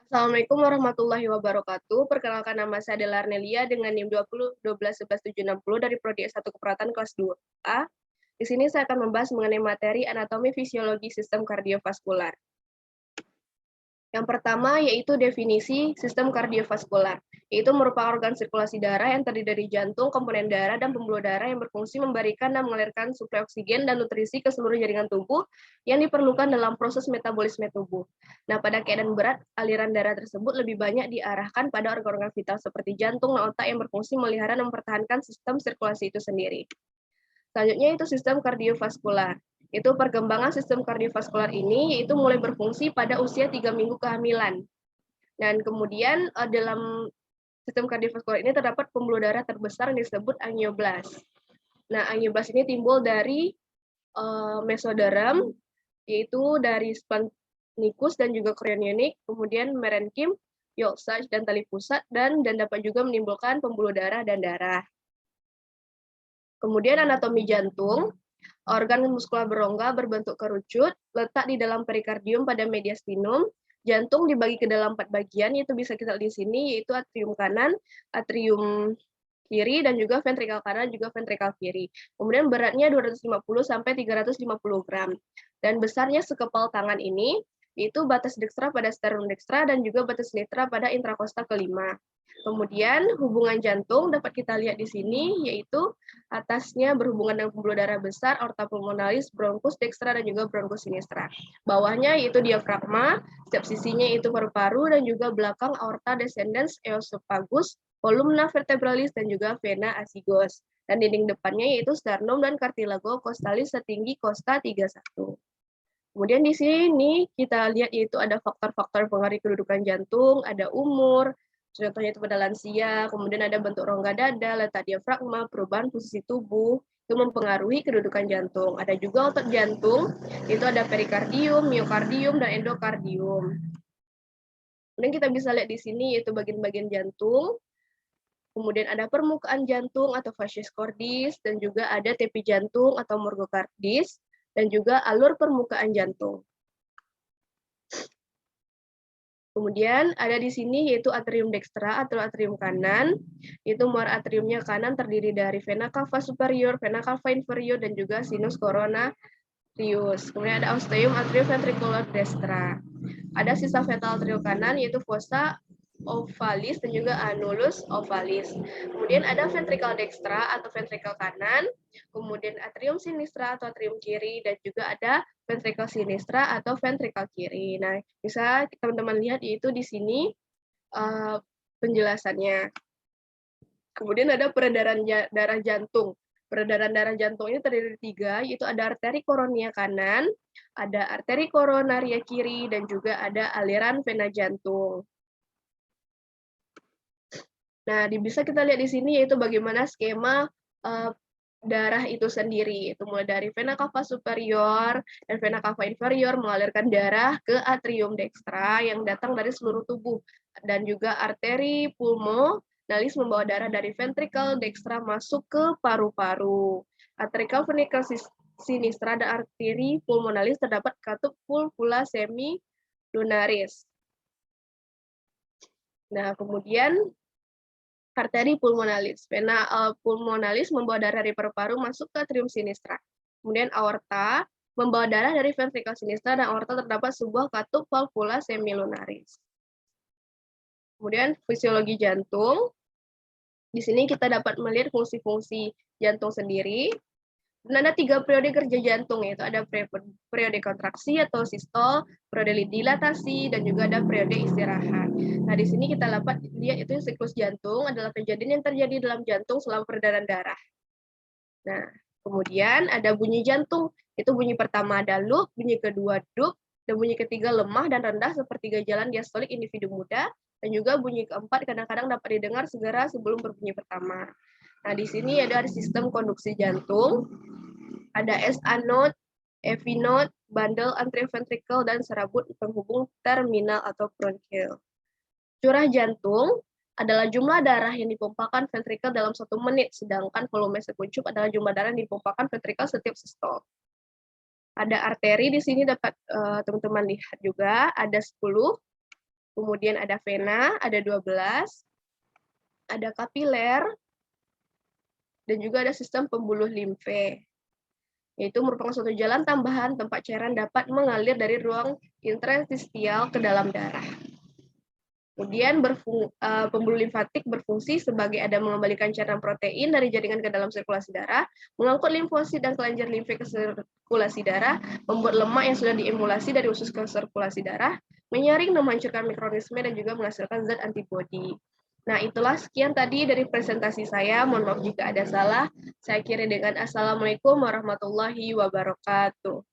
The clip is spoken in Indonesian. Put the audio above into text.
Assalamualaikum warahmatullahi wabarakatuh. Perkenalkan, nama saya Dela Arnelia dengan NIM 20 dari Prodi S1 Keperawatan kelas 2A. Di sini saya akan membahas mengenai materi anatomi fisiologi sistem kardiovaskular. Yang pertama yaitu definisi sistem kardiovaskular, yaitu merupakan organ sirkulasi darah yang terdiri dari jantung, komponen darah, dan pembuluh darah yang berfungsi memberikan dan mengalirkan suplai oksigen dan nutrisi ke seluruh jaringan tubuh yang diperlukan dalam proses metabolisme tubuh. Nah, pada keadaan berat, aliran darah tersebut lebih banyak diarahkan pada organ-organ vital seperti jantung dan otak yang berfungsi memelihara dan mempertahankan sistem sirkulasi itu sendiri. Selanjutnya itu sistem kardiovaskular. Itu perkembangan sistem kardiovaskular ini yaitu mulai berfungsi pada usia 3 minggu kehamilan. Dan kemudian dalam sistem kardiovaskular ini terdapat pembuluh darah terbesar yang disebut angioblast. Nah, angioblast ini timbul dari mesoderm, yaitu dari splenikus dan juga chorionik, kemudian merenkim, Yolk-Sachs, dan tali pusat, dan dapat juga menimbulkan pembuluh darah dan darah. Kemudian anatomi jantung, organ muskular berongga berbentuk kerucut, letak di dalam perikardium pada mediastinum. Jantung dibagi ke dalam 4 bagian, yaitu bisa kita lihat di sini, yaitu atrium kanan, atrium kiri, dan juga ventrikal kanan, juga ventrikal kiri. Kemudian beratnya 250 sampai 350 gram. Dan besarnya sekepal tangan ini, yaitu batas dekstra pada sternum dekstra dan juga batas netra pada intrakosta kelima. Kemudian hubungan jantung dapat kita lihat di sini, yaitu atasnya berhubungan dengan pembuluh darah besar, aorta pulmonalis, bronkus dekstra, dan juga bronkus sinistra. Bawahnya yaitu diafragma, setiap sisinya itu paru-paru, dan juga belakang aorta descendens, esophagus, kolumna vertebralis, dan juga vena asigos. Dan dinding depannya yaitu sternum dan cartilago costalis setinggi kosta 31. Kemudian di sini kita lihat yaitu ada faktor-faktor pengaruh kedudukan jantung, ada umur, contohnya itu pada lansia, kemudian ada bentuk rongga dada, letak diafragma, perubahan posisi tubuh, itu mempengaruhi kedudukan jantung. Ada juga otot jantung, itu ada perikardium, miokardium, dan endokardium. Kemudian kita bisa lihat di sini yaitu bagian-bagian jantung, kemudian ada permukaan jantung atau fascius cordis, dan juga ada tepi jantung atau morgokardis, dan juga alur permukaan jantung. Kemudian ada di sini yaitu atrium dekstra atau atrium kanan, itu muara atriumnya kanan terdiri dari vena cava superior, vena cava inferior, dan juga sinus coronarius. Kemudian ada osteum atrioventricular destra. Ada sisa vena atrial kanan yaitu fossa ovalis dan juga annulus ovalis. Kemudian ada ventricle dextra atau ventricle kanan, kemudian atrium sinistra atau atrium kiri, dan juga ada ventricle sinistra atau ventricle kiri. Nah, bisa teman-teman lihat yaitu di sini penjelasannya. Kemudian ada peredaran darah jantung. Peredaran darah jantung ini terdiri dari 3, yaitu ada arteri koronia kanan, ada arteri koronaria kiri, dan juga ada aliran vena jantung. Nah, bisa kita lihat di sini yaitu bagaimana skema darah itu sendiri. Itu mulai dari vena cava superior dan vena cava inferior mengalirkan darah ke atrium dekstra yang datang dari seluruh tubuh. Dan juga arteri pulmonalis membawa darah dari ventricle dekstra masuk ke paru-paru. Atrial ventricle sinistra dan arteri pulmonalis terdapat katup pulvula semilunaris. Nah, kemudian arteri pulmonalis. Vena pulmonalis membawa darah dari paru-paru masuk ke atrium sinistra. Kemudian aorta membawa darah dari ventricle sinistra dan aorta terdapat sebuah katup valvula semilunaris. Kemudian fisiologi jantung. Di sini kita dapat melihat fungsi-fungsi jantung sendiri. Dan ada 3 periode kerja jantung, yaitu ada periode kontraksi atau sistol, periode dilatasi, dan juga ada periode istirahat. Nah, di sini kita dapat lihat itu siklus jantung adalah kejadian yang terjadi dalam jantung selama peredaran darah. Nah, kemudian ada bunyi jantung, itu bunyi pertama ada loop, bunyi kedua dup, dan bunyi ketiga lemah dan rendah seperti jalan diastolik individu muda, dan juga bunyi keempat kadang-kadang dapat didengar segera sebelum berbunyi pertama. Nah, di sini ada sistem konduksi jantung, ada SA node, AV node, bundle anteroventricle, dan serabut penghubung terminal atau bronchial. Curah jantung adalah jumlah darah yang dipompakan ventrikel dalam 1 menit, sedangkan volume sekuncup adalah jumlah darah yang dipompakan ventrikel setiap sistol. Ada arteri di sini dapat teman-teman lihat juga, ada 10. kemudian ada vena, ada 12, ada kapiler, dan juga ada sistem pembuluh limfe, yaitu merupakan suatu jalan tambahan tempat cairan dapat mengalir dari ruang interstisial ke dalam darah. Kemudian pembuluh limfatik berfungsi sebagai ada mengembalikan cairan protein dari jaringan ke dalam sirkulasi darah, mengangkut limfosit dan kelenjar limfe ke sirkulasi darah, membuat lemak yang sudah diemulasi dari usus ke sirkulasi darah, menyaring dan menghancurkan mikroorganisme dan juga menghasilkan zat antibodi. Nah, itulah sekian tadi dari presentasi saya. Mohon maaf jika ada salah. Saya akhiri dengan Assalamualaikum warahmatullahi wabarakatuh.